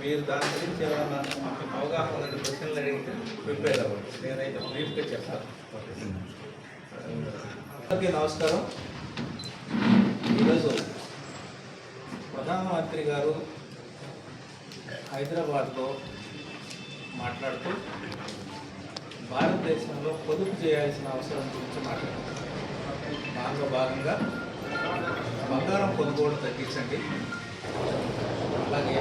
మీరు దాని గురించి ఏమైనా మాకు అవగాహన ఉన్న క్వశ్చన్లు అడిగితే ప్రిపేర్ అవ్వండి. నేనైతే బ్రీఫ్గా చెప్తాను. అందరికీ నమస్కారం. ఈరోజు ప్రధానమంత్రి గారు హైదరాబాద్లో మాట్లాడుతూ భారతదేశంలో పొదుపు చేయాల్సిన అవసరం గురించి మాట్లాడారు. దానిలో భాగంగా బంగారం కొనుగోలు తగ్గించండి, అలాగే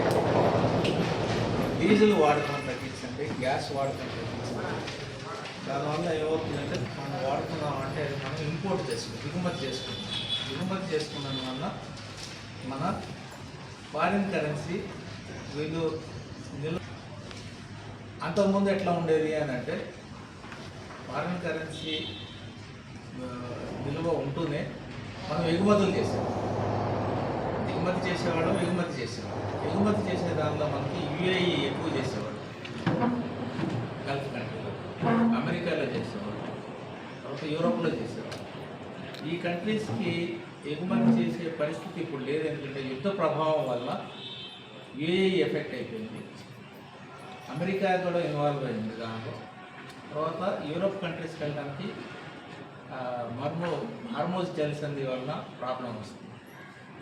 డీజిల్ వాడకం తగ్గించండి, గ్యాస్ వాడకం తగ్గించండి. దానివల్ల ఏమవుతుందంటే మనం వాడుతున్నామంటే మనం ఇంపోర్ట్ చేసుకుంటాం, దిగుమతి చేసుకున్నందు వల్ల మన ఫారిన్ కరెన్సీ అంతకుముందు ఎట్లా ఉండేది అని అంటే ఫారిన్ కరెన్సీ విలువ ఉంటూనే మనం ఎగుమతులు చేసేవాళ్ళం, ఎగుమతి చేసే దానిలో మనకి యుఏఈ ఎక్కువ చేసేవాడు, గల్ఫ్ కంట్రీలో, అమెరికాలో చేసేవాడు, తర్వాత యూరోప్లో చేసేవాడు. ఈ కంట్రీస్కి ఎగుమతి చేసే పరిస్థితి ఇప్పుడు లేదు, ఎందుకంటే యుద్ధ ప్రభావం వల్ల యుఏఈ ఎఫెక్ట్ అయిపోయింది, అమెరికా కూడా ఇన్వాల్వ్ అయింది దాంట్లో. తర్వాత యూరోప్ కంట్రీస్కి వెళ్ళడానికి హార్మోజ్ జలసంధి వలన ప్రాబ్లం వస్తుంది.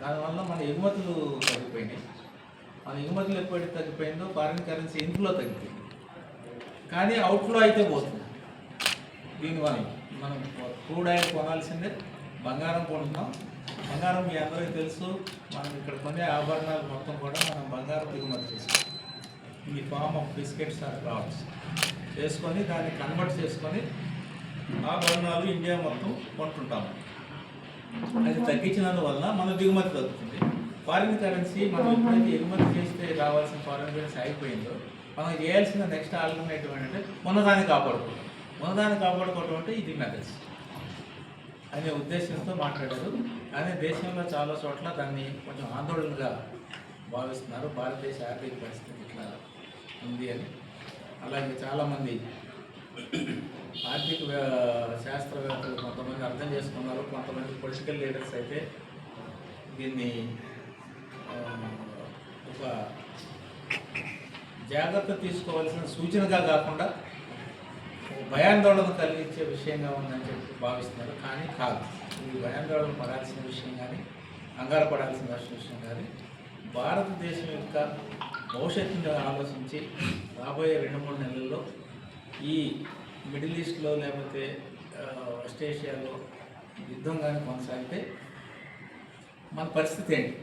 దానివల్ల మన ఎగుమతులు తగ్గిపోయినాయి. మన ఎగుమతులు ఎప్పుడైతే తగ్గిపోయిందో ఫారిన్ కరెన్సీ ఇన్ఫ్లో తగ్గిపోయింది, కానీ అవుట్ఫ్లో అయితే పోతుంది. దీనివల్ల మనం క్రూడ్ ఆయిల్ కొనాల్సిందే, బంగారం కొంటున్నాం. బంగారం మీ అందరికీ తెలుసు, మనం ఇక్కడ కొనే ఆభరణాలు మొత్తం కూడా మనం బంగారం దిగుమతి చేస్తాం. ఈ form of biscuits or cloths చేసుకొని దాన్ని కన్వర్ట్ చేసుకొని ఆభరణాలు ఇండియా మొత్తం కొంటుంటాము. అది తగ్గించినందువల్ల మన దిగుమతి తగ్గుతుంది. ఫారిన్ కరెన్సీ మనం ఎప్పుడైతే ఎగుమతి చేస్తే రావాల్సిన ఫారిన్ కరెన్సీ అయిపోయిందో మనం చేయాల్సిన నెక్స్ట్ ఆల్టర్నేటివ్ ఏంటంటే ఉన్నదాన్ని కాపాడుకోవటం అంటే ఇది మెథడ్స్ అనే ఉద్దేశంతో మాట్లాడారు. కానీ దేశంలో చాలా చోట్ల దాన్ని కొంచెం ఆందోళనగా భావిస్తున్నారు. భారతదేశ ఆర్థిక పరిస్థితి ఇట్లా ఉంది అని. అలాగే చాలామంది ఆర్థిక శాస్త్రవేత్తలు కొంతమంది అర్థం చేసుకున్నారు, కొంతమంది పొలిటికల్ లీడర్స్ అయితే దీన్ని ఒక జాగ్రత్త తీసుకోవాల్సిన సూచనగా కాకుండా భయాందోళన కలిగించే విషయంగా ఉందని చెప్పి భావిస్తున్నారు. కానీ కాదు, ఇది భయాందోళన పడాల్సిన విషయం కానీ కంగారపడాల్సిన విషయం కానీ భారతదేశం యొక్క భవిష్యత్తుని ఆలోచించి రాబోయే 2-3 నెలల్లో ఈ మిడిల్ ఈస్ట్లో లేకపోతే వెస్ట్ ఏషియాలో యుద్ధం కానీ కొనసాగితే మన పరిస్థితి ఏంటి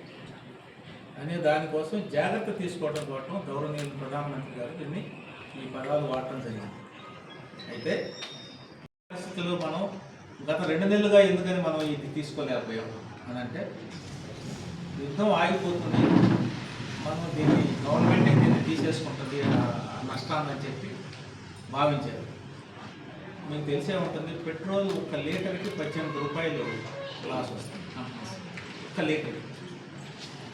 అనే దానికోసం జాగ్రత్త తీసుకోవడం కోసం గౌరవనీయులు ప్రధానమంత్రి గారు ఈ పదాలు వాడటం జరిగింది. అయితే పరిస్థితుల్లో మనం గత 2 నెలలుగా ఎందుకని మనం ఇది తీసుకోలేకపోయాం అని అంటే యుద్ధం ఆగిపోతుంది, మనం గవర్నమెంట్ తీసేసుకుంటుంది నష్టాన్ని చెప్పి భావించారు. మీకు తెలిసే ఉంటుంది, పెట్రోల్ 1 లీటర్కి 18 రూపాయలు లాస్ వస్తుంది. 1 లీటర్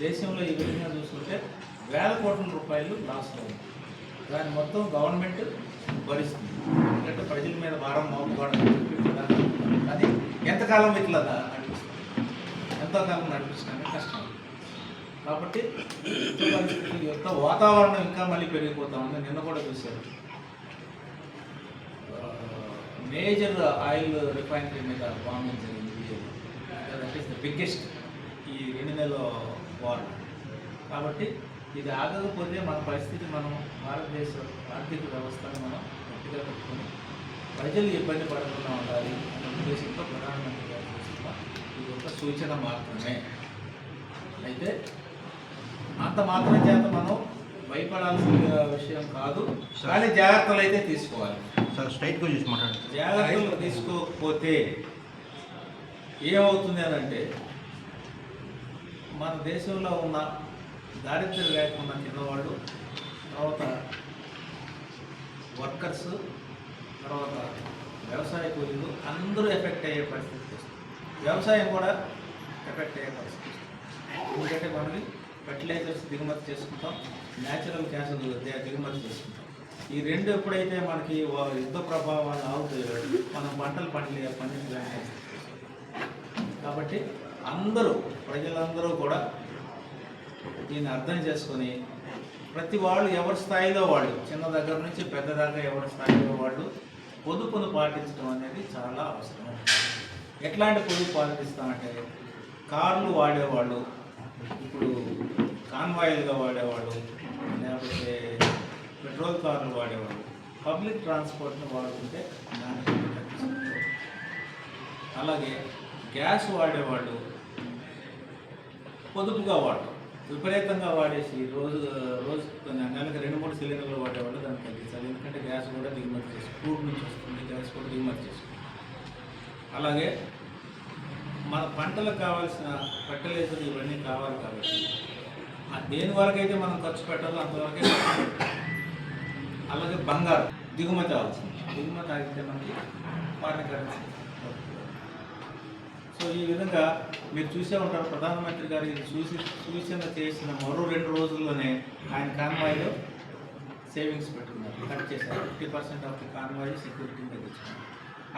దేశంలో ఈ విధంగా చూసుకుంటే వేల కోట్ల రూపాయలు లాస్లో ఉంది. దాన్ని మొత్తం గవర్నమెంట్ భరిస్తుంది, ఎందుకంటే ప్రజల మీద భారం మోపకూడదని చెప్పి. అది ఎంతకాలం ఇట్లా ఎంతకాలం నడిపించడానికి కష్టం. కాబట్టి పరిస్థితుల యొక్క వాతావరణం ఇంకా మళ్ళీ పెరిగిపోతా ఉంది. నిన్న కూడా చూశారు, మేజర్ ఆయిల్ రిఫైనరీ మీద బాంబింగ్ జరిగింది. దట్ ఈస్ ద బిగ్గెస్ట్ ఈ 2 నెలల వార్. కాబట్టి ఇది ఆగకపోతే మన పరిస్థితి, మనం భారతదేశ ఆర్థిక వ్యవస్థను మనం గట్టిగా పెట్టుకొని ప్రజలు ఇబ్బంది పడకుండా ఉండాలి అనే ఉద్దేశంతో ప్రధానమంత్రి గారు చేస్తున్న ఇది ఒక సూచన మాత్రమే. అయితే అంత మాత్రం చేత మనం భయపడాల్సిన విషయం కాదు, కానీ జాగ్రత్తలు అయితే తీసుకోవాలి. జాగ్రత్తలు తీసుకోకపోతే ఏమవుతుంది అని అంటే మన దేశంలో ఉన్న దారిద్ర్యం లేకుండా చిన్నవాళ్ళు, తర్వాత వర్కర్స్, తర్వాత వ్యవసాయ కూలీలు అందరూ ఎఫెక్ట్ అయ్యే పరిస్థితి వస్తుంది. వ్యవసాయం కూడా ఎఫెక్ట్ అయ్యే పరిస్థితి వస్తుంది. ఎందుకంటే మనకి ఫెర్టిలైజర్స్ దిగుమతి చేసుకుంటాం, న్యాచురల్ గ్యాస్ దిగుమతి చేసుకుంటాం. ఈ 2 ఎప్పుడైతే మనకి యుద్ధ ప్రభావాలు ఆగుతాయో మనం పంటలు పండించడానికి. కాబట్టి ప్రజలందరూ కూడా దీన్ని అర్థం చేసుకొని ప్రతి వాళ్ళు ఎవరి స్థాయిలో వాళ్ళు, చిన్న దగ్గర నుంచి పెద్ద దాకా ఎవరి స్థాయిలో వాళ్ళు పొదుపును పాటించడం అనేది చాలా అవసరం. ఎట్లాంటి పొదుపు పాటిస్తామంటే, కార్లు వాడేవాళ్ళు ఇప్పుడు కాన్వాయిల్గా వాడేవాళ్ళు, లేకపోతే పెట్రోల్ కార్లు వాడేవాళ్ళు పబ్లిక్ ట్రాన్స్పోర్ట్ని వాడుతుంటే దానికి తగ్గిస్తుంది. అలాగే గ్యాస్ వాడేవాళ్ళు పొదుపుగా వాడటం, విపరీతంగా వాడేసి రోజు నెలకు 2-3 సిలిండర్లు వాడేవాళ్ళు దాన్ని తగ్గించాలి. ఎందుకంటే గ్యాస్ కూడా దిగుమతి చేసుకో, క్రూడ్ నుంచి వస్తుంది, గ్యాస్ కూడా దిగుమతి చేసుకోవాలి. అలాగే మన పంటలకు కావాల్సిన ఫర్టిలైజర్ ఇవన్నీ కావాలి కాబట్టి దేని వరకైతే మనం ఖర్చు పెట్టాలో అంతవరకే. అలాగే బంగారం దిగుమతి అవ్వాల్సింది, దిగుమతి ఆగితే మనకి ఫారిన్ కరెన్సీ. సో ఈ విధంగా మీరు చూసే ఉంటారు, ప్రధానమంత్రి గారు ఇది సూచన చేసిన మరో 2 రోజుల్లోనే ఆయన కాన్వాయ్లో సేవింగ్స్ పెట్టుకున్నారు, కట్ చేశారు. 50% ఆఫ్ ది కాన్వాయ్ సెక్యూరిటీని తగ్గించుకున్నారు.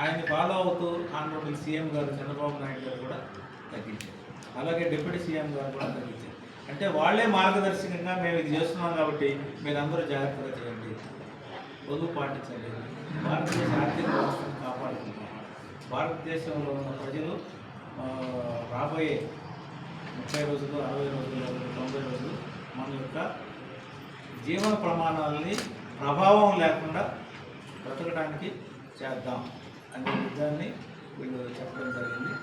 ఆయన్ని ఫాలో అవుతూ ఆనరబుల్ సీఎం గారు చంద్రబాబు నాయుడు గారు కూడా తగ్గించారు. అలాగే డిప్యూటీ సీఎం గారు కూడా తగ్గించారు. అంటే వాళ్ళే మార్గదర్శకంగా మేము ఇది చేస్తున్నాం కాబట్టి మీరందరూ జాగ్రత్తగా చేయండి, పొదుపు పాటించండి, భారతదేశ ఆర్థిక వ్యవస్థను కాపాడుకుంటాం. భారతదేశంలో ఉన్న ప్రజలు రాబోయే 30 రోజులు, 60 రోజులు, 90 రోజులు మన యొక్క జీవన ప్రమాణాలని ప్రభావం లేకుండా బ్రతకడానికి చేద్దాం అనే విధాన్ని వీళ్ళు చెప్పడం జరిగింది.